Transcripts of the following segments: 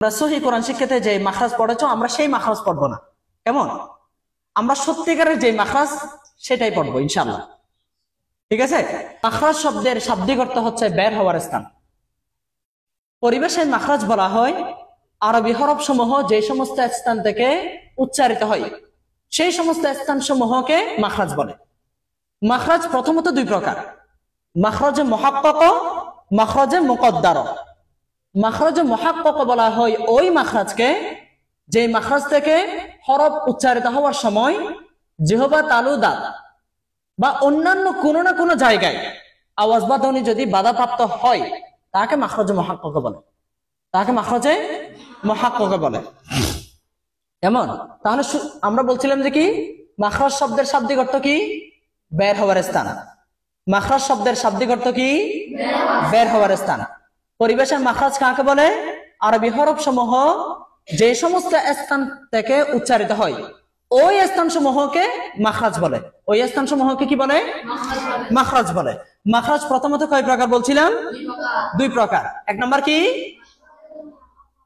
আমরা সহিহ কোরআন শিক্ষাতে যে মাখরাজ পড়েছো আমরা সেই মাখরাজ পড়বো না। কেমন? আমরা সত্যিকারের যে মাখরাজ সেটাই পড়বো ইনশাআল্লাহ। ঠিক আছে? মাখরাজ শব্দের শাব্দিক অর্থ হচ্ছে বের হওয়ার স্থান। পরিবেশে মাখরাজ বলা হয় আরবি হরফ সমূহ যে সমস্ত স্থান থেকে উচ্চারিত হয় সেই সমস্ত স্থান সমূহকে মাখরাজ বলে। মাখরাজ প্রথমত দুই প্রকার, মাখরাজে মুহাক্কাক, মাখরাজে মুকদ্দার। মাখরাজে মুহাক্কাক বলা হয় ওই মাখরাজকে যে মাখরাজ থেকে হরফ উচ্চারিত হওয়ার সময় জিহ্বা, তালু, দাঁত বা অন্যান্য কোনো না কোনো জায়গায় আওয়াজ বা ধ্বনি যদি বাধাপ্রাপ্ত হয় তাকে মাখরাজে মুহাক্কাক বলে, তাকে মাখরাজে মুহাক্কাক বলে। এমন তাহলে আমরা বলছিলাম যে কি মাখরাজ শব্দের শাব্দিক অর্থ কি? বের হওয়ার স্থান। মাখরাজ শব্দের শাব্দিক অর্থ কি? বের হওয়ার স্থান। পরিবেশের মাখরাজ কাকে বলে? আরবি হরফ সমূহ যে সমস্ত স্থান থেকে উচ্চারিত হয় ওই স্থান সমূহকে মাখরাজ বলে। ওই স্থান সমূহকে কি বলে? মাখরাজ বলে। মাখরাজ প্রথমত কয় প্রকার বলছিলাম? দুই প্রকার। এক নম্বর কি?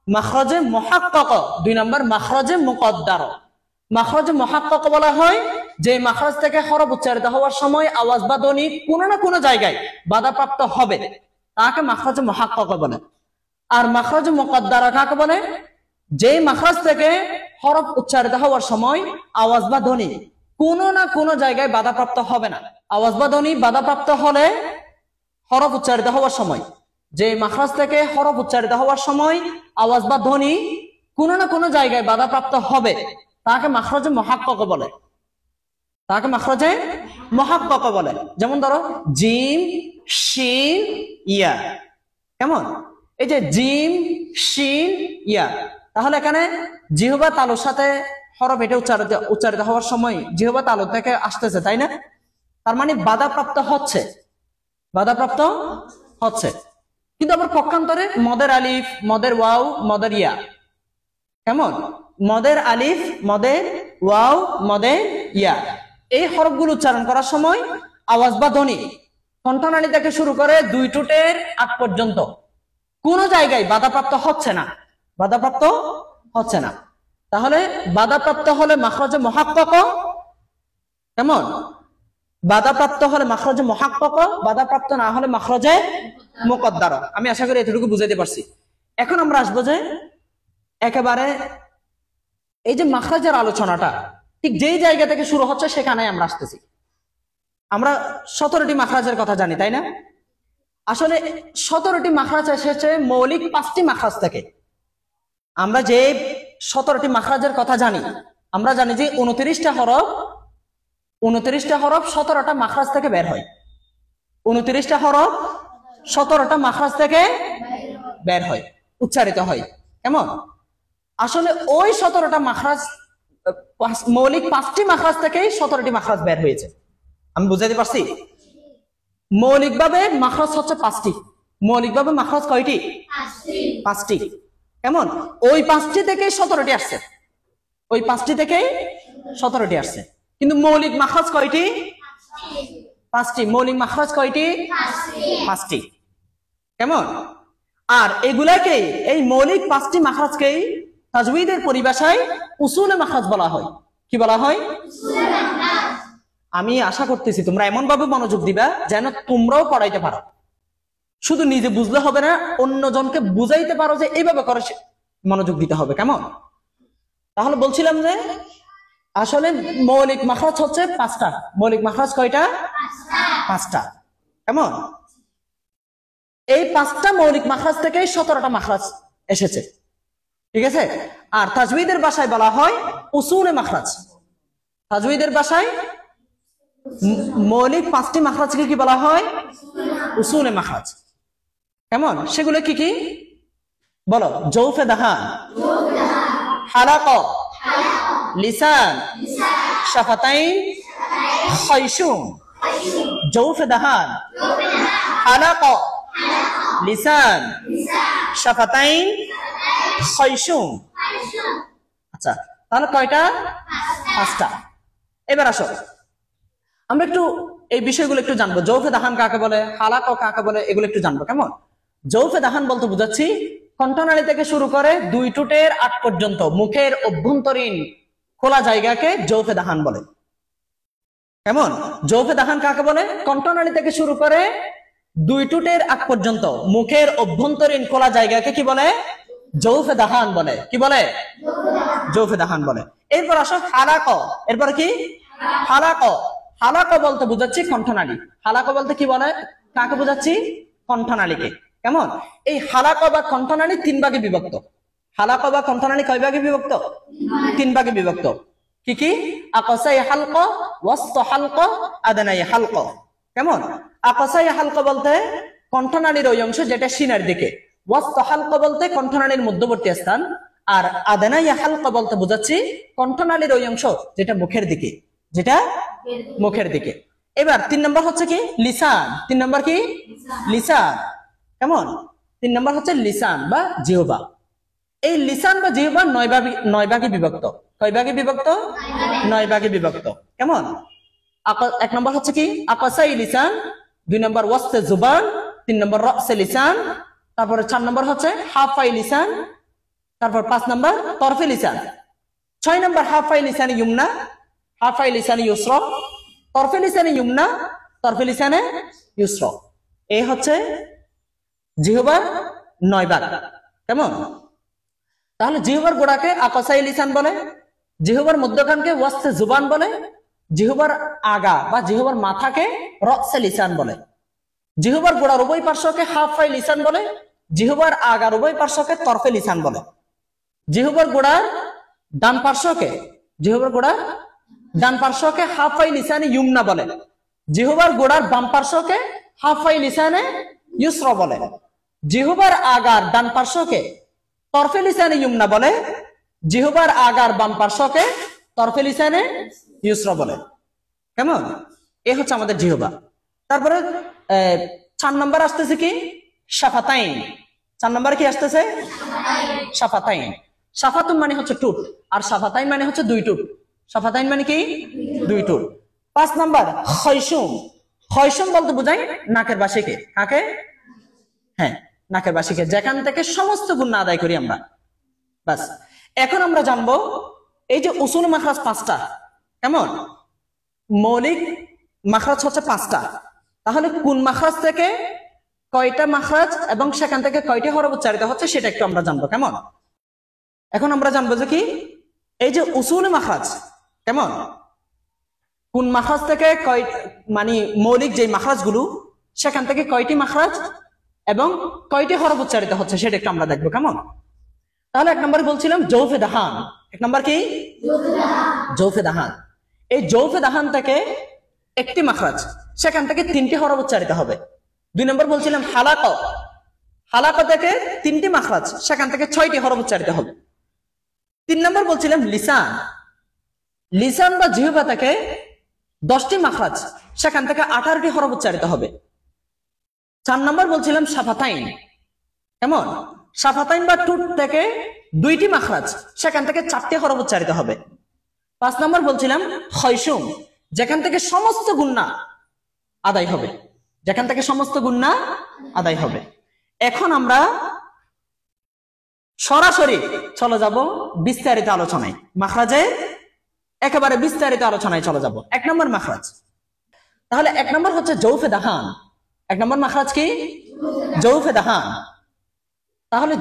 মাখরাজে মুহাক্কাক, দুই নম্বর মাখরাজে মুকদ্দার। মাখরাজে মুহাক্কাক বলা হয় যে মাখরাজ থেকে হরফ উচ্চারিত হওয়ার সময় আওয়াজ বা ধ্বনি কোনো না কোনো জায়গায় বাধাপ্রাপ্ত হবে তাকে মাখরাজে মুহাক্কাক বলে। আর মাখরাজে মুকদ্দার কাকে বলে? যে মাখরাজ থেকে হরফ উচ্চারিত হওয়ার সময় আওয়াজ বা ধ্বনি কোনো না কোনো জায়গায় বাধাপ্রাপ্ত হবে না। আওয়াজ বা ধ্বনি বাধাপ্রাপ্ত হলে হরফ উচ্চারিত হওয়ার সময়, যে মাখরাজ থেকে হরফ উচ্চারিত হওয়ার সময় আওয়াজ বা ধ্বনি কোনো না কোনো জায়গায় বাধাপ্রাপ্ত হবে তাকে মাখরাজে মুহাক্কাক বলে, তাকে মাখরাজে মুহাক্কাক বলে। যেমন ধরো জিম, শিন, ইয়া। কেমন? এই যে জিম, শিন, ইয়া, তাহলে এখানে জিহ্বা তালুর সাথে হরফ এটা উচ্চারিত হওয়ার সময় জিহ্বা তালু থেকে আসতেছে, তাই না? তার মানে বাধাপ্রাপ্ত হচ্ছে, বাধাপ্রাপ্ত হচ্ছে। কিন্তু আবার পক্ষান্তরে মদের আলিফ, মদের ওয়াও, মদের ইয়া। কেমন? মদের আলিফ, মদের ওয়াও, মদের ইয়া, এই হরফগুলো উচ্চারণ করার সময় আওয়াজ বা ধ্বনি কণ্ঠনালী থেকে শুরু করে দুই ঠোঁটের আগ পর্যন্ত কোনো জায়গায় বাধাপ্রাপ্ত হচ্ছে না, বাধাপ্রাপ্ত হচ্ছে না। তাহলে বাধাপ্রাপ্ত হলে মাখরাজে মুহাক্কাক। কেমন? বাধাপ্রাপ্ত হলে মাখরাজে মুহাক্কাক, বাধাপ্রাপ্ত না হলে মাখরাজে মুকদ্দার। আমি আশা করি এতটুকু বুঝাইতে পারছি। এখন আমরা আসবো যে একেবারে এই যে মাখরাজের আলোচনাটা ঠিক যেই জায়গা থেকে শুরু হচ্ছে সেখানে আমরা আসতেছি। আমরা 17টি মাখরাজের কথা জানি, তাই না? আসলে 17টি মাখরাজ এসেছে মৌলিক 5টি মাখরাজ থেকে। আমরা যে 17টি মাখরাজের কথা জানি, আমরা জানি যে 29টা হরফ 17টা মাখরাজ থেকে বের হয়। 29টা হরফ 17টা মাখরাজ থেকে বের হয়, উচ্চারিত হয়। কেমন? আসলে ওই 17টা মাখরাজ মৌলিক 5টি মাখরাজ থেকেই 17টি মাখরাজ বের হয়েছে। আমি বুঝাইতে পারছি? মৌলিকভাবে মাখরাজ হচ্ছে 5টি। মৌলিকভাবে মাখরাজ কয়টি? 5টি। কেমন? ওই 5টি থেকে 17টি আসছে, ওই 5টি থেকে 17টি আসছে। কিন্তু মৌলিক মাখরাজ কয়টি? 5টি। মৌলিক মাখরাজ কয়টি? 5টি। কেমন? আর এগুলাকেই, এই মৌলিক 5টি মাখরাজকেই তাজউইদের পরিভাষায় উসুলে মাখরাজ বলা হয়। কি বলা হয়? আমি আশা করতেছি তোমরা এমন ভাবে মনোযোগ দিবা যেন তোমরাও পড়াইতে পারো। শুধু নিজে বুঝলে হবে না, অন্যজনকে বুঝাইতে পারো যে এইভাবে করে মনোযোগ দিতে হবে। কেমন? তাহলে বলছিলাম যে আসলে মৌলিক মাখরাজ হচ্ছে 5টা। মৌলিক মাখরাজ কয়টা? 5টা। কেমন? এই 5টা মৌলিক মাখরাজ থেকে 17টা মাখরাজ এসেছে। ঠিক আছে? আর তাজউইদের ভাষায় বলা হয় উসুলে মাখরাজ। তাজউইদের ভাষায় মৌলিক 5টি মাখরাজকে কি বলা হয়? উসুলে মাখরাজ। কেমন? সেগুলো কি কি বলো? জৌফে দাহান, হালাক, লিসান, শাফাতাইন, খায়শুম। জৌফে দাহান, হালাক, লিসান, শাফাতাইন, খায়শুম। আচ্ছা, তাহলে কয়টা? 5টা। এবার আসো আমরা একটু এই বিষয়গুলো একটু জানবো। জৌফে দাহান কাকে বলে, হালাক কাকে বলে, এগুলো একটু জানবো। কেমন? জৌফে দাহান বলতে বুঝাচ্ছি কণ্ঠনালী থেকে শুরু করে দুই ঠোঁটের আগ পর্যন্ত মুখের অভ্যন্তরীণ খোলা জায়গাকে জৌফে দাহান বলে। কেমন? জৌফে দাহান কাকে বলে? কণ্ঠনালী থেকে শুরু করে দুই ঠোঁটের আগ পর্যন্ত মুখের অভ্যন্তরীণ খোলা জায়গাকে কি বলে? জৌফে দাহান বলে। কি বলে? জৌফে দাহান বলে। এরপর আসো হালাক। এরপর কি? হালাক। হালাক বলতে বুঝাচ্ছি কণ্ঠনালী। হালাক বলতে কি বলে? কাকে বুঝাচ্ছি? কণ্ঠনালীকে। কেমন? এই হালাক বা কণ্ঠনালী তিন ভাগে বিভক্ত। হালাক বা কণ্ঠনালী কয় ভাগে বিভক্ত? তিন ভাগে বিভক্ত। কি কি? Aksai Hulk, ওয়াসত Hulk, আদনাই Hulk. কেমন? আকসাই হালক বলতে কণ্ঠনালীর ওই অংশ যেটা সিনার দিকে, ওয়াসত হালক বলতে কণ্ঠনালীর মধ্যবর্তী স্থান, আর আদনাই হালক বলতে বোঝাচ্ছি কণ্ঠনালীর ওই অংশ যেটা মুখের দিকে, যেটা মুখের দিকে। এবার 3 নম্বর হচ্ছে কি? লিসান। 3 নম্বর কি? লিসান। কেমন? 3 নম্বর হচ্ছে লিসান বা জিহ্বা। এই লিসান বা জিহ্বা 9 ভাগে বিভক্ত। কয় ভাগে বিভক্ত? 9 ভাগে বিভক্ত। কেমন? 1 নম্বর হচ্ছে কি? আকসাই লিসান, 2 নম্বর ওয়াসতে জুবান, 3 নম্বর রাসে লিসান, তারপরে 4 নম্বর হচ্ছে হাফাই লিসান, তারপর 5 নম্বর তরফে লিসান, 6 নম্বর হাফাই লিসানি ইউমনা, হাফাই লিসানি ইউসরা, তরফে লিসানি ইউমনা, তরফে লিসানে ইউসরা। এই হচ্ছে জিহ্বার 9 ভাগ। কেমন? তাহলে জিহ্বার গোড়াকে আকসাই লিসান বলে, জিহ্বার মধ্যখানকে ওয়াসতে জুবান বলে, জিহ্বার আগা বা জিহ্বার মাথাকে রাসে লিসান বলে, জিহ্বার গোড়ার উভয় পার্শ্বকে হাফাই লিসান বলে, জিহ্বার আগার উভয় পার্শ্বকে তরফে লিসান বলে, জিহ্বার গোড়ার ডান পার্শ্বকে, জিহ্বার গোড়ার ডান পার্শ্বকে হাফাই লিসানে ইউমনা বলে, জিহ্বার গোড়ার বাম পার্শ্বকে হাফাই লিসানে ইউসরা বলে, জিহ্বার আগার ডান পার্শ্বকে তরফে লিসানে ইউমনা বলে, জিহ্বার আগার বাম পার্শ্বকে তরফে লিসানে ইউসরা বলে। কেমন? এ হচ্ছে আমাদের জিহ্বা। তারপরে 4 নম্বর আসতেছে কি? শাফাতাইন। 4 নম্বর কি আসতেছে? শাফাতাইন। শাফাতুন মানে হচ্ছে ঠোঁট, আর শাফাতাইন মানে হচ্ছে দুই ঠোঁট। শাফাতাইন মানে কি? দুই ঠোঁট। 5 নম্বর খয়সুম। খয়সুম বলতে বোঝায় নাকের বাসিকে। কাকে? হ্যাঁ, নাকের বাসিকে, যেখান থেকে সমস্ত গুণ আদায় করি আমরা। বাস। এখন আমরা জানবো এই যে উসুল মাখরাজ 5টা। কেমন? মৌলিক মাখরাজ হচ্ছে 5টা। তাহলে কোন মাখরাজ থেকে কয়টা মাখরাজ এবং সেখান থেকে কয়টি হরফ উচ্চারিত হচ্ছে সেটা একটু আমরা জানবো। কেমন? এখন আমরা জানবো যে কি এই যে উসুল মাখরাজ, কেমন কোন মাখরাজ থেকে মানে মৌলিক যে মাখরাজ গুলো সেখান থেকে কয়টি মাখরাজ এবং কয়টি হরফ উচ্চারিত হচ্ছে সেটা একটু আমরা দেখবো। কেমন? তাহলে 1 নম্বরে বলছিলাম জৌফে দাহান। 1 নম্বর কি? জৌফে দাহান। এই জৌফে দাহান থেকে একটি মাখরাজ, সেখান থেকে 3টি হরফ উচ্চারিত হবে। 2 নম্বর বলছিলাম হালাক। হালাক থেকে 3টি মাখরাজ, সেখান থেকে 6টি হরফ উচ্চারিত হবে। 3 নম্বর বলছিলাম লিসান। লিসান বা জিহ্বা থেকে 10টি মাখরাজ, সেখান থেকে 18টি হরফ উচ্চারিত হবে। 4 নম্বর বলছিলাম শাফাতাইন। কেমন? শাফাতাইন বা ঠোঁট থেকে 2টি মাখরাজ, সেখান থেকে 4টি হরফ উচ্চারিত হবে। 5 নম্বর বলছিলাম খয়সুম, যেখান থেকে সমস্ত গুন্না আদায় হবে, যেখান থেকে সমস্ত গুন্না আদায় হবে। এখন আমরা সরাসরি চলে যাব বিস্তারিত আলোচনায়, মাখরাজের একেবারে বিস্তারিত আলোচনায় চলে যাব। 1 নম্বর মাখরাজ। তাহলে 1 নম্বর হচ্ছে জৌফে দাহান। 1 নম্বর মাখরাজ কি? জৌফে দাহান। তাহলে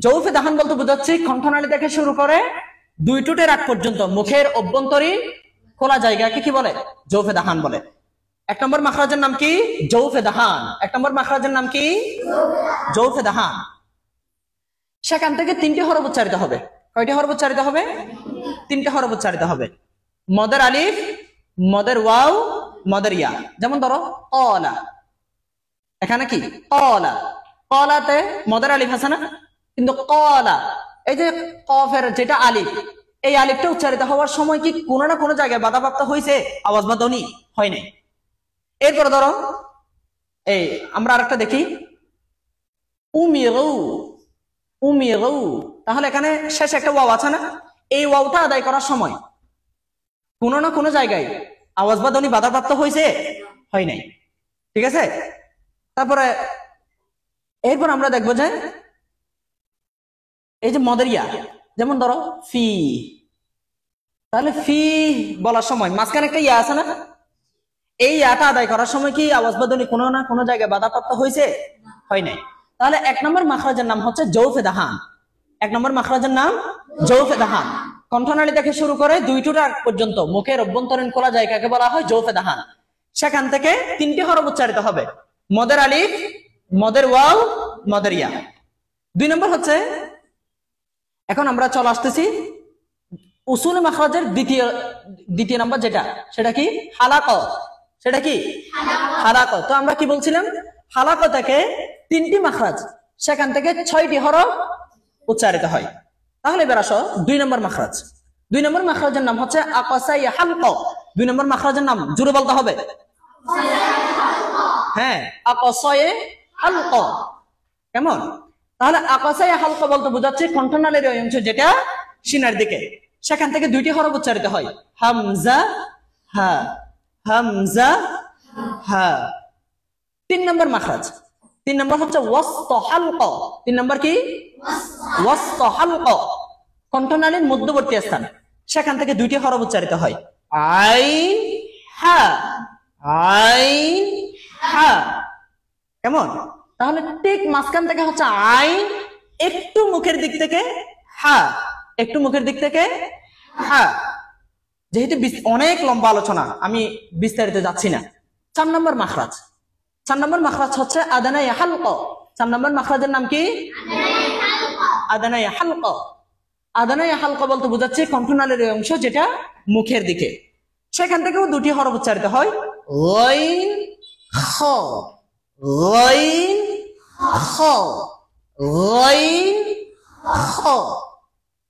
জৌফে দাহান বলতে বোঝাচ্ছি কণ্ঠনালী থেকে শুরু করে দুই ঠোঁটের আগ পর্যন্ত মুখের অভ্যন্তরীণ খোলা জায়গাকে কি বলে? জৌফে দাহান বলে। 1 নম্বর মাখরাজের নাম কি? জৌফে দাহান। 1 নম্বর মাখরাজের নাম কি? জৌফে দাহান। সেখান থেকে 3টি হরফ উচ্চারিত হবে। কয়টি হরফ উচ্চারিত হবে? 3টি হরফ উচ্চারিত হবে। মদের আলিফ, মদের ওয়াও, মদের ইয়া। যেমন ধরো ক্বালা, এখানে কি ক্বালা, ক্বালাতে মদের আলিফ আছে না, কিন্তু ক্বালা এই যে কফের যেটা আলিফ, এই আলিফটা উচ্চারিত হওয়ার সময় কি কোনো না কোনো জায়গায় বাধাপ্রাপ্ত হয়েছে? আওয়াজ বা ধ্বনি হয় নাই। এরপর ধরো এই আমরা আরেকটা দেখি উমিরু। উমিরু, তাহলে এখানে শেষে একটা ওয়াও আছে না, এই ওয়াওটা আদায় করার সময় কোনো না কোনো জায়গায় আওয়াজ বা ধ্বনি বাধাপ্রাপ্ত হয়েছে? হয় নাই। ঠিক আছে? তারপরে এরপর আমরা দেখবো যে এই যে মদের ইয়া, যেমন ধরো ফি, তাহলে ফি বলার সময় মাঝখানে একটা ইয়া আছে না, এই ইয়াটা আদায় করার সময় কি আওয়াজ বা ধ্বনি কোনো না কোনো জায়গায় বাধাপ্রাপ্ত হয়েছে? হয় নাই। তাহলে এক নম্বর মাখরাজের নাম হচ্ছে জৌফে দাহান। এক নম্বর মাখরাজের নাম জৌফে দাহান। কণ্ঠনালী থেকে শুরু করে দুই টুটা পর্যন্ত মুখের অভ্যন্তরীণ খোলা জায়গাকে বলা হয় জৌফে দাহান। সেখান থেকে 3টি হরফ উচ্চারিত হবে, মদের আলিফ, মদের ওয়াও, মদের ইয়া। 2 নম্বর হচ্ছে, এখন আমরা চলে আসতেছি উসুল মাখরাজের দ্বিতীয় নাম্বার যেটা, সেটা কি হালাক। সেটা কি হালাক। তো আমরা কি বলছিলাম, হালাক থেকে 3টি মাখরাজ, সেখান থেকে 6টি হরফ উচ্চারিত হয়। তাহলে এবার আসো 2 নম্বর মাখরাজ। 2 নম্বর মাখরাজের নাম হচ্ছে আকাসাই হালক। 2 নম্বর মাখরাজের নাম জোরে বলতে হবে, হ্যাঁ, আকাসাই হালক। কেমন? তাহলে আকাসাই হালক বলতে বোঝাচ্ছে কণ্ঠনালীর ওই অংশ যেটা সিনার দিকে, সেখান থেকে 2টি হরফ উচ্চারিত হয়, হামজা হা, হামজা হা। 3 নম্বর মাখরাজ, 3 নম্বর হচ্ছে ওয়াসত হালক। 3 নম্বর কি ওয়াসত হালক, কণ্ঠনালীর মধ্যবর্তী স্থান, সেখান থেকে 2টি হরফ উচ্চারিত হয়, আইন হা, আইন হা। কেমন? তাহলে ঠিক মাঝখান থেকে হচ্ছে আইন, একটু মুখের দিক থেকে হা, একটু মুখের দিক থেকে হা। যেহেতু অনেক লম্বা আলোচনা, আমি বিস্তারিত যাচ্ছি না। 4 নম্বর মাখরাজ, 4 নম্বর মাখরাজ হচ্ছে আদানাই হালক। 4 নম্বর মাখরাজের নাম কি আদানাই হালক। আদানাই হালক বলতে বোঝাচ্ছে কণ্ঠনালীর অংশ যেটা মুখের দিকে, সেখান থেকেও 2টি হরফ উচ্চারিত হয়, গাইন খ, গাইন খ, গাইন খ।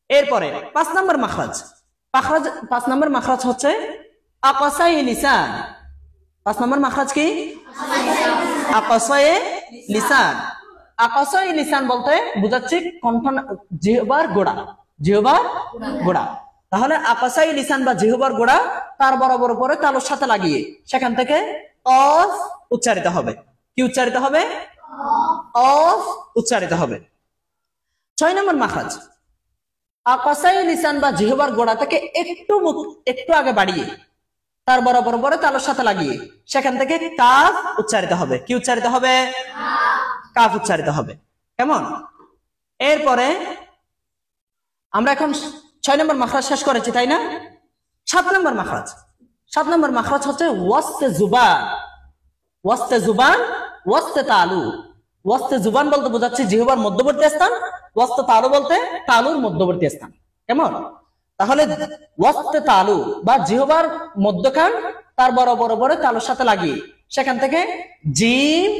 এরপরে 5 নম্বর মাখরাজ, 5 নম্বর মাখরাজ হচ্ছে আকাসাই লিসান। 5 নম্বর মাখরাজ কি আকাসাই লিসান। আকাসাই লিসান বলতে বোঝাচ্ছে কণ্ঠ, জিহ্বার গোড়া, জিহ্বার গোড়া। তাহলে আকাসাই লিসান বা জিহ্বার গোড়া তার বরাবর উপরে তালুর সাথে লাগিয়ে সেখান থেকে অফ উচ্চারিত হবে। কি উচ্চারিত হবে? অফ উচ্চারিত হবে। 6 নম্বর মাখরাজ, আকাসাই লিসান বা জিহ্বার গোড়া থেকে একটু আগে বাড়িয়ে তার বরাবর উপরে তালুর সাথে লাগিয়ে সেখান থেকে কাফ উচ্চারিত হবে। কি উচ্চারিত হবে? কাফ উচ্চারিত হবে। কেমন? এরপরে আমরা এখন 6 নম্বর মাখরাজ শেষ করেছি, তাই না? 7 নম্বর মাখরাজ, 7 নম্বর মাখরাজ হচ্ছে ওয়াস্তে জুবান। ওয়াস্তে জুবান, ওয়াস্তে তালু। ওয়াস্তে জুবান বলতে বোঝাচ্ছে জিহ্বার মধ্যবর্তী স্থান, ওয়াস্তে তালু বলতে তালুর মধ্যবর্তী স্থান। কেমন? তাহলে ওয়াস্তে তালু বা জিহ্বার মধ্যখান তার বরাবর উপরে তালুর সাথে লাগিয়ে সেখান থেকে জিম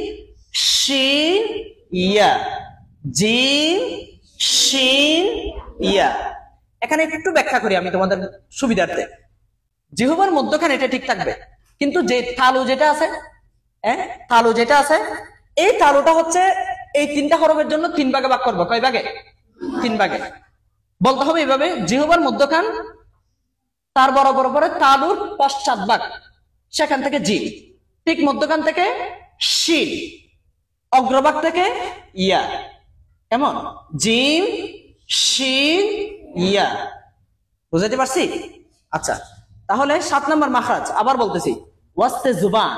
শিন ইয়া, জিম শিন ইয়া। এখানে একটু ব্যাখ্যা করি আমি তোমাদের সুবিধার্থে। জিহ্বার মধ্যখানে এটা ঠিক থাকবে, কিন্তু যে তালু যেটা আছে, তালু যেটা আছে, এই তালুটা হচ্ছে এই 3টা হরফের জন্য 3 ভাগে ভাগ করবো। কয় ভাগে? 3 ভাগে। বলতে হবে এইভাবে, জিহ্বার মধ্যখান তার বরাবর উপরে তালুর পশ্চাৎ ভাগ, সেখান থেকে জি, ঠিক মধ্যখান থেকে শিন, অগ্রভাগ থেকে ইয়া। কেমন? জিম শিন ইয়া। বুঝাতে পারছি? আচ্ছা, তাহলে 7 নম্বর মাখরাজ আবার বলতেছি, ওয়াস্তে জুবান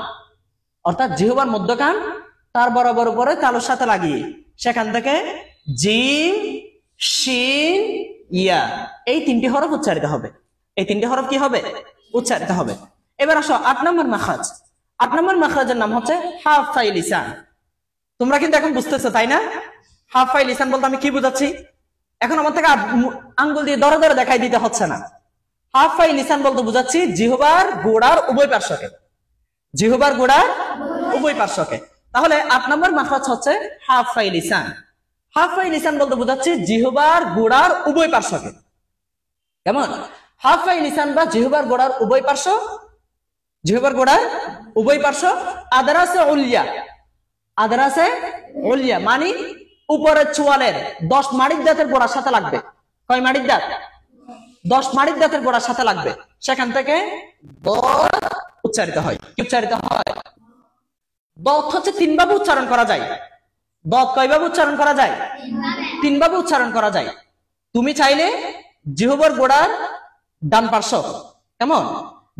অর্থাৎ জিহ্বার মধ্যখান তার বরাবর উপরে তালুর সাথে লাগিয়ে সেখান থেকে জিম শিন ইয়া, এই 3টি হরফ উচ্চারিত হবে। এই 3টি হরফ কি হবে? উচ্চারিত হবে। এবার আসো 8 নম্বর মাখরাজ। 8 নম্বর মাখরাজের নাম হচ্ছে হাফাই লিসান। তোমরা কিন্তু এখন বুঝতেছো, তাই না? হাফাই লিসান বলতে আমি কি বুঝাচ্ছি? এখন আমার থেকে আঙ্গুল দিয়ে ধরে ধরে দেখাই দিতে হচ্ছে না। হাফাই লিসান বলতে বুঝাচ্ছি জিহ্বার গোড়ার উভয় পার্শ্বকে, জিহ্বার গোড়ার উভয় পার্শ্বকে। তাহলে 8 নম্বর মাখরাজ হচ্ছে হাফাই লিসান। হাফাই লিসান বলতে বোঝাচ্ছে জিহ্বার গোড়ার উভয় পার্শ্বকে। কেমন? হাফাই লিসান বা জিহ্বার গোড়ার উভয় পার্শ্ব, জিহ্বার গোড়ার উভয় পার্শ্ব আদরাসে উলিয়া, আদরাসে উলিয়া মানে উপরের চোয়ালের 10 মাড়ির দাঁতের গোড়ার সাথে লাগবে। কয় মাড়ির দাঁত? 10 মাড়ির দাঁতের গোড়ার সাথে লাগবে, সেখান থেকে উচ্চারিত হয়। কি উচ্চারিত হয়? দত হচ্ছে 3 ভাবে উচ্চারণ করা যায়। দত কয়ভাবে উচ্চারণ করা যায়? তিনভাবে উচ্চারণ করা যায়। তুমি চাইলে জিহ্বার গোড়ার ডান পার্শ্ব, কেমন,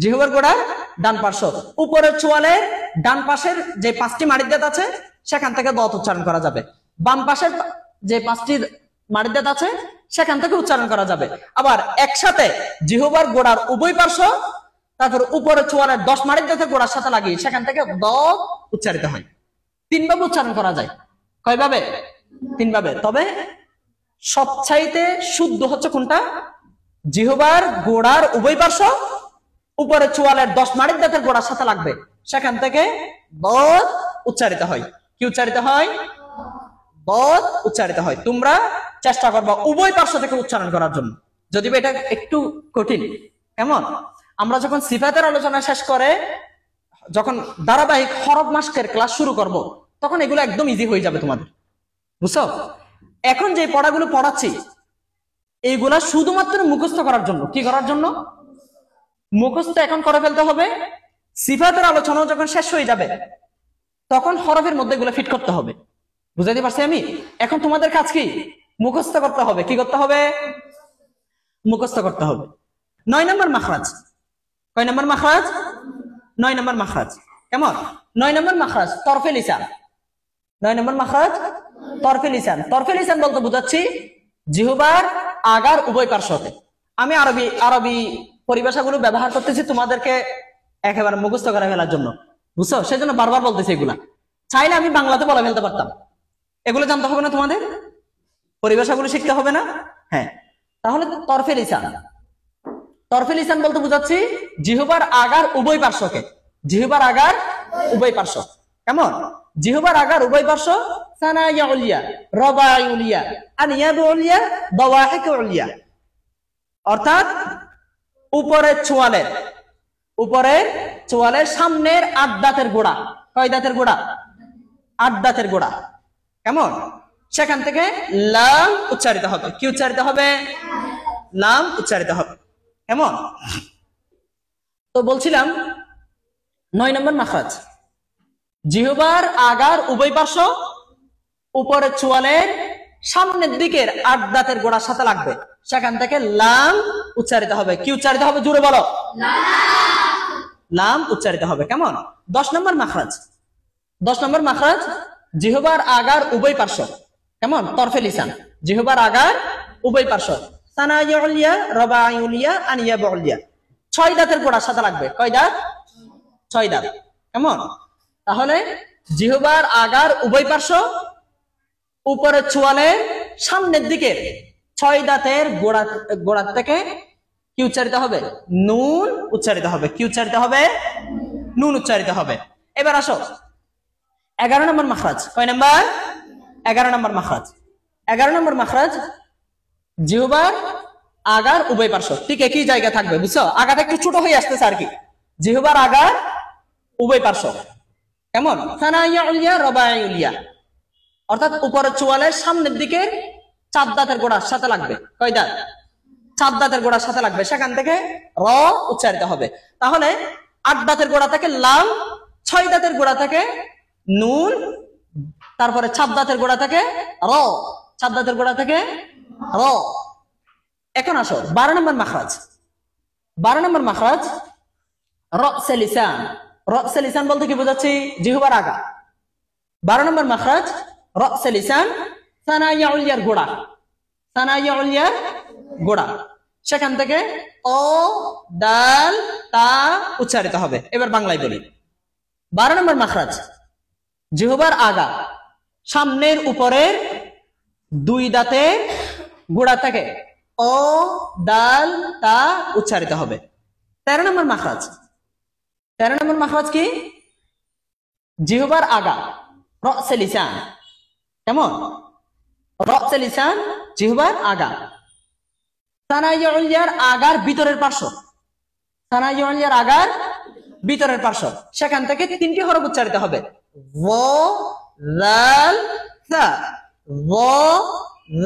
জিহ্বার গোড়ার ডান পার্শ্ব উপরের চোয়ালের ডান পাশের যে 5টি মাড়ির দাঁত আছে সেখান থেকে দত উচ্চারণ করা যাবে। বাম পাশের যে 5টি মাড়ির দাঁত আছে সেখান থেকে উচ্চারণ করা যাবে। আবার একসাথে জিহ্বার গোড়ার উভয় পার্শ্ব, তারপর উপরের চোয়ালের 10 মাড়ির দাঁতের গোড়ার সাথে লাগিয়ে সেখান থেকে দত উচ্চারিত হয়। তিনভাবে উচ্চারণ করা যায়। কয়ভাবে? তিনভাবে। তবে সবচাইতে শুদ্ধ হচ্ছে কোনটা? জিহ্বার গোড়ার উভয় পার্শ্ব উপরে চোয়ালের 10 মাড়ির দাঁতের গোড়ার সাথে লাগবে, সেখান থেকে দত উচ্চারিত হয়। কি উচ্চারিত হয়? দত উচ্চারিত হয়। তোমরা চেষ্টা করবা উভয় পার্শ্ব থেকে উচ্চারণ করার জন্য, যদিও এটা একটু কঠিন। কেমন, আমরা যখন সিফাতের আলোচনা শেষ করে যখন ধারাবাহিক হরফ মাস্কের ক্লাস শুরু করব তখন এগুলো একদম ইজি হয়ে যাবে তোমাদের, বুঝছো? এখন যে পড়াগুলো পড়াচ্ছি এইগুলা শুধুমাত্র মুখস্থ করার জন্য। কি করার জন্য? মুখস্থ এখন করে ফেলতে হবে। সিফাতের আলোচনা যখন শেষ হয়ে যাবে তখন হরফের মধ্যে এগুলো ফিট করতে হবে। বুঝাইতে পারছি আমি? এখন তোমাদের কাজ কি? মুখস্থ করতে হবে। কি করতে হবে? মুখস্থ করতে হবে। 9 নম্বর মাখরাজ। কয় নম্বর মাখরাজ? 9 নম্বর মাখরাজ। কেমন? 9 নম্বর মাখরাজ তরফে লিসান। 9 নম্বর মাখরাজ তরফে লিসান। তরফে লিসান বলতে বুঝাচ্ছি জিহ্বার আগার উভয় পার্শ্বতে। আমি আরবি পরিভাষাগুলো ব্যবহার করতেছি তোমাদেরকে একেবারে মুখস্থ করে ফেলার জন্য, বুঝছো? সেজন্য বারবার বলতেছি এগুলা। চাইলে আমি বাংলাতে বলে ফেলতে পারতাম। এগুলো জানতে হবে না তোমাদের? পরিভাষাগুলো শিখতে হবে না? হ্যাঁ। তাহলে তরফে লিসান। তরফে লিসান বলতে বুঝাচ্ছি জিহ্বার আগার উভয় পার্শ্বকে। জিহ্বার আগার উভয় পার্শ্ব। কেমন? জিহ্বার আগার উভয় পার্শ্ব সানায়া উলিয়া, রবাই উলিয়া, আনিয়াব উলিয়া, বাওয়াহিক উলিয়া। অর্থাৎ উপরের চোয়ালের সামনের 8 দাঁতের গোড়া। কয় দাঁতের গোড়া? 8 দাঁতের গোড়া। কেমন? সেখান থেকে লাম উচ্চারিত হবে। কি উচ্চারিত হবে? লাম উচ্চারিত হবে। কেমন? তো বলছিলাম 9 নম্বর মাখরাজ জিহ্বার আগার উভয় পার্শ্ব উপরের চোয়ালের সামনের দিকের 8 দাঁতের গোড়ার সাথে লাগবে, সেখান থেকে লাম উচ্চারিত হবে। কি উচ্চারিত হবে? জোরে বলো। লাম উচ্চারিত হবে। কেমন? 10 নম্বর মাখরাজ। 10 নম্বর মাখরাজ জিহ্বার আগার উভয় পার্শ্ব। কেমন? তরফে লিসান। জিহ্বার আগার উভয় পার্শ্ব সানায়া উলিয়া, রবাই উলিয়া, আনিয়াব উলিয়া। 6 দাঁতের গোড়ার সাথে লাগবে। কয় দাঁত? 6 দাঁত। কেমন? তাহলে জিহ্বার আগার উভয় পার্শ্ব উপরের চোয়ালের সামনের দিকের 6 দাঁতের গোড়ার থেকে কি উচ্চারিত হবে? নুন উচ্চারিত হবে। কি উচ্চারিত হবে? নুন উচ্চারিত হবে। এবার আসো 11 নম্বর মাখরাজ। কয় নাম্বার? 11 নম্বর মাখরাজ। 11 নম্বর মাখরাজ জিহ্বার আগার উভয় পার্শ্ব ঠিক একই জায়গা থাকবে, বুঝছো? আগাটা একটু ছোট হয়ে আসতেছে আর কি। জিহ্বার আগার উভয় পার্শ্ব। কেমন? সানায়া উলিয়া, রবাই উলিয়া। অর্থাৎ উপরের চোয়ালের সামনের দিকে 4 দাঁতের গোড়ার সাথে লাগবে। কয় দাঁত? 4 দাঁতের গোড়ার সাথে লাগবে, সেখান থেকে র উচ্চারিত হবে। তাহলে 8 দাঁতের গোড়া থেকে লাম, 6 দাঁতের গোড়া থেকে নুন, তারপরে 4 দাঁতের গোড়া থেকে র, 4 দাঁতের গোড়া থেকে র। এখন আসো 12 নম্বর মাখরাজ। 12 নম্বর মাখরাজ রসে লিসান। রসে লিসান বলতে কি বোঝাচ্ছি? জিহ্বার আগা। 12 নম্বর মাখরাজ রসে লিসান সানায়া উলিয়ার গোড়া। সানায়া উলিয়ার গোড়া, সেখান থেকে ও দাল তা উচ্চারিত হবে। এবার বাংলায় বলি। 12 নম্বর মাখরাজ জিহ্বার আগা সামনের উপরের 2 দাঁতের গোড়া থেকে ও দাল তা উচ্চারিত হবে। 13 নম্বর মাখরাজ। 13 নম্বর মাখরাজ কি? জিহ্বার আগা রসে লিসান। কেমন? রসে লিসান জিহ্বার আগা সানায়া উলিয়ার আগার ভিতরের পার্শ্ব। সানায়া উলিয়ার আগার ভিতরের পার্শ্ব, সেখান থেকে 3টি হরফ উচ্চারিত হবে। ও লাল সা, ও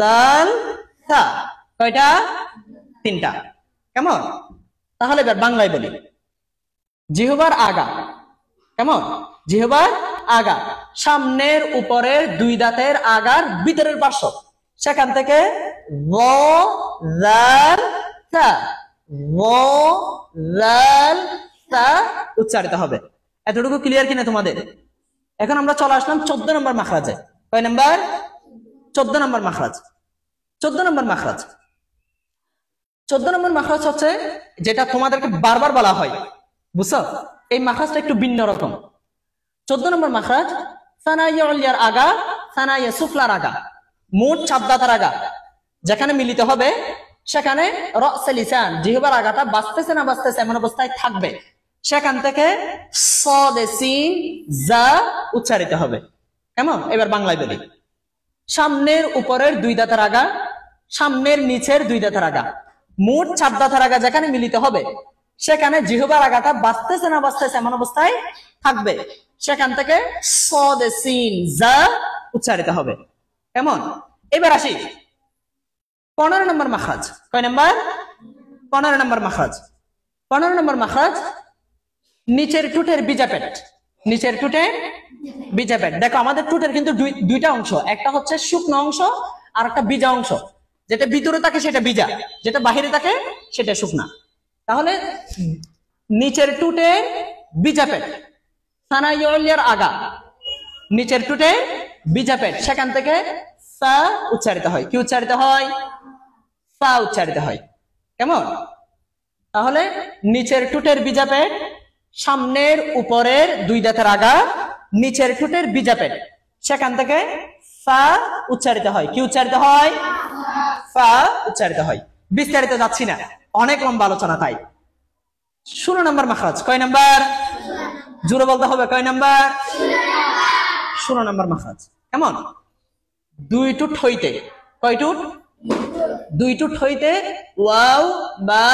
লাল সা। কয়টা? 3টা। কেমন? তাহলে এবার বাংলায় বলি। জিহ্বার আগা। কেমন? জিহ্বার আগা, সামনের উপরের দুই দাঁতের আগার ভিতরের পার্শ্ব, সেখান থেকে য জাল তা, য জাল তা উচ্চারিত হবে। এতটুকু ক্লিয়ার কিনা তোমাদের? এখন আমরা চলে আসলাম 14 নম্বর মাখরাজে। কয় নাম্বার? 14 নম্বর মাখরাজ। 14 নম্বর মাখরাজ, 14 নম্বর মাখরাজ হচ্ছে যেটা তোমাদেরকে বারবার বলা হয়, বুঝছো? এই মাখরাজটা একটু ভিন্ন রকম। 14 নম্বর মাখরাজ সানাইয়া উলিয়ার আগা, সানাইয়া সুফলার আগা, মোট 7 দাঁতের আগা যেখানে মিলিত হবে সেখানে রসে লিসান, জিহ্বার আগাটা বাজতেছে না বাজতেছে এমন অবস্থায় থাকবে, সেখান থেকে সদে সিন জা উচ্চারিত হবে। কেমন? এবার বাংলায় বলি। সামনের উপরের দুই দাঁতের আগা, সামনের নিচের দুই দাঁতের আগা, মোট 7 দাঁতের আগা যেখানে মিলিত হবে সেখানে জিহ্বার আগাটা বাজতেছে না বাজতেছে এমন অবস্থায় থাকবে, সেখান থেকে সদে সিন জা উচ্চারিত হবে। কেমন? এবার আসি 15 নম্বর মাখরাজ। কয় নাম্বার? 15 নম্বর মাখরাজ। 15 নম্বর মাখরাজ নিচের ঠোঁটের বিজাপেট, নিচের ঠোঁটের বিজাপেট। দেখো আমাদের ঠোঁটের কিন্তু দুইটা অংশ, একটা হচ্ছে শুকনো অংশ আর একটা বিজা অংশ। যেটা ভিতরে থাকে সেটা বিজা, যেটা বাহিরে থাকে সেটা শুকনা। তাহলে নিচের ঠোঁটের বিজাপেট, সানাইয়ার আগা, নিচের ঠোঁটের বিজাপেট, সেখান থেকে সা উচ্চারিত হয়। কি উচ্চারিত হয়? সা উচ্চারিত হয়। কেমন? তাহলে নিচের ঠোঁটের বিজাপেট, সামনের উপরের দুই দাঁতের আগা, নিচের ঠোঁটের বিজাপেট, সেখান থেকে ফা উচ্চারিত হয়। কি উচ্চারিত হয়? ফা উচ্চারিত হয়। বিস্তারিত যাচ্ছি না, অনেক লম্বা আলোচনা তাই। 16 নম্বর মাখরাজ। কয় নাম্বার? জোরে বলতে হবে। কয় নাম্বার? 16 নম্বর মাখরাজ। কেমন? দুই টুট হইতে, কয় টুট? দুই টুট হইতে ওয়াও বা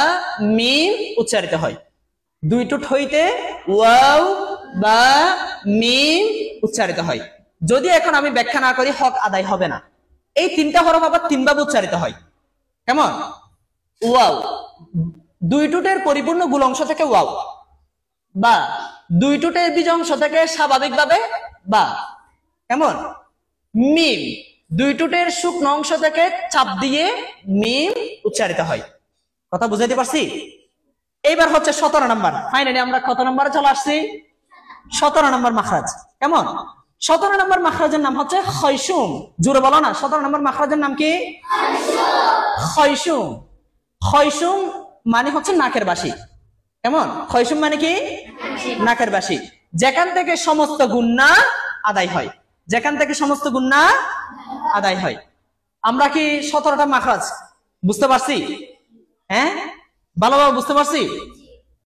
মিম উচ্চারিত হয়। দুই টুট হইতে ওয়াও বা মিম উচ্চারিত হয়। যদি এখন আমি ব্যাখ্যা না করি হক আদায় হবে না। এই 3টা হরফ আবার 3 ভাবে উচ্চারিত হয়। কেমন? ওয়াও, দুই টুটের পরিপূর্ণ গুল অংশ থেকে ওয়াও, বা দুই টুটের বীজ অংশ থেকে স্বাভাবিকভাবে বা। কেমন? মিম, দুই টুটের শুকনো অংশ থেকে চাপ দিয়ে মিম উচ্চারিত হয়। কথা বুঝাইতে পারছি? এইবার হচ্ছে 17 নম্বর। ফাইনালি আমরা কত নম্বরে চলে আসছি? 17 নম্বর মাখরাজ। কেমন? 17 নম্বর মাখরাজের নাম হচ্ছে খয়সুম। জোরে বলো না, 17 নম্বর মাখরাজের নাম কি? খয়সুম। খয়সুম মানে হচ্ছে নাকের বাসি। কেমন? খয়সুম মানে কি? নাকের বাসি। যেখান থেকে সমস্ত গুন্না আদায় হয়, যেখান থেকে সমস্ত গুন্না আদায় হয়। আমরা কি 17টা মাখরাজ বুঝতে পারছি? হ্যাঁ, ভালোভাবে বুঝতে পারছি?